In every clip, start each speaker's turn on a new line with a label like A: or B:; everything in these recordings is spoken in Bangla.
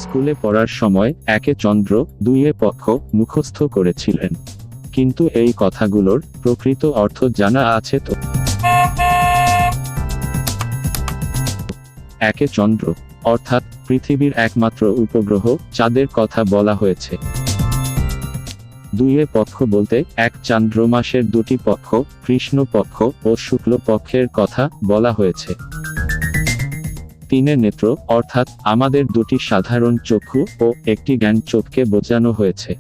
A: স্কুলে পড়ার সময় একে চন্দ্র দুইয়ে পক্ষ মুখস্থ করেছিলেন, কিন্তু এই কথাগুলোর প্রকৃত অর্থ জানা আছে তো? একে চন্দ্র অর্থাৎ পৃথিবীর একমাত্র উপগ্রহ চাঁদের কথা বলা হয়েছে। দুইয়ে পক্ষ বলতে এক চান্দ্রমাসের দুটি পক্ষ, কৃষ্ণ পক্ষ ও শুক্ল পক্ষের কথা বলা হয়েছে। তিনে নেত্র অর্থাৎ আমাদের দুটি সাধারণ চক্ষু ও একটি জ্ঞান চোখকে বোঝানো হয়েছে।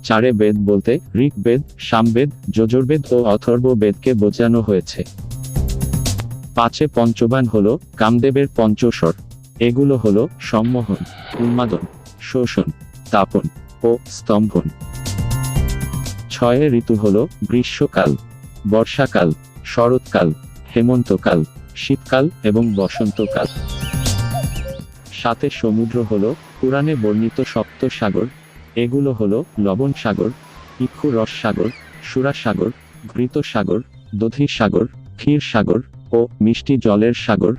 A: চারে বেদ বলতে ঋগ্বেদ, সামবেদ, যজুর্বেদ ও অথর্ববেদকে বোঝানো হয়েছে। পাঁচে পঞ্চবান হলো কামদেবের পঞ্চস্বর। এগুলো হলো সম্মোহন, উন্মাদন, শোষণ, তাপন ও স্তম্ভন। ছয়ে ঋতু হলো গ্রীষ্মকাল, বর্ষাকাল, শরৎকাল, হেমন্তকাল, শীতকাল এবং বসন্তকাল। সাতে সমুদ্র হলো পুরাণে বর্ণিত সপ্ত সাগর। এগুলো হলো লবণ সাগর, ইক্ষু রস সাগর, সুরা সাগর, ঘৃত সাগর, দধি সাগর, ক্ষীর সাগর ও মিষ্টি জলের সাগর।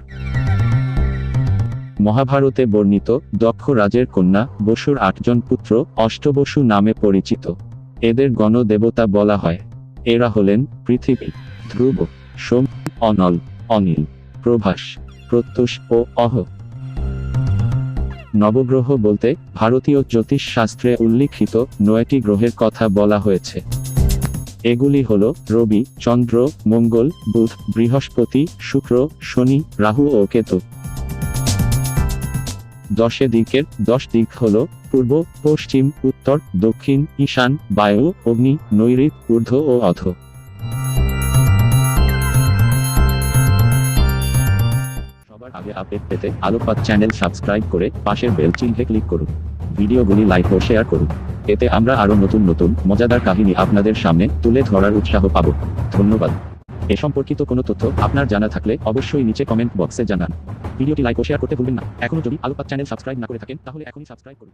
A: মহাভারতে বর্ণিত দক্ষ রাজের কন্যা বসুর 8 জন পুত্র অষ্টবসু নামে পরিচিত। এদের গণদেবতা বলা হয়। এরা হলেন পৃথিবী, ধ্রুব, সোম, অনল, অনিল, প্রভাস, প্রত্যুষ ও অহ। নবগ্রহ বলতে ভারতীয় জ্যোতিষ শাস্ত্রে উল্লিখিত 9টি গ্রহের কথা বলা হয়েছে। এগুলি হল রবি, চন্দ্র, মঙ্গল, বুধ, বৃহস্পতি, শুক্র, শনি, রাহু ও কেতু। 10 দিকের 10 দিক হল পূর্ব, পশ্চিম, উত্তর, দক্ষিণ, ঈশান, বায়ু, অগ্নি, নৈঋত, ঊর্ধ্ব ও অধ। সবার আগে আপডেট পেতে আলোকপাত চ্যানেল সাবস্ক্রাইব করে পাশের বেল চিহ্নে ক্লিক করুন। ভিডিওগুলি লাইক ও শেয়ার করুন। এতে আমরা আরো নতুন নতুন মজাদার কাহিনী আপনাদের সামনে তুলে ধরার উৎসাহ পাব। ধন্যবাদ। এ সম্পর্কিত কোনো তথ্য আপনার জানা থাকলে অবশ্যই নিচে কমেন্ট বক্সে জানান। ভিডিওটি লাইক ও শেয়ার করতে ভুলবেন না। এখনো যদি আলোকপাত চ্যানেল সাবস্ক্রাইব না করে থাকেন তাহলে এখনই সাবস্ক্রাইব করুন।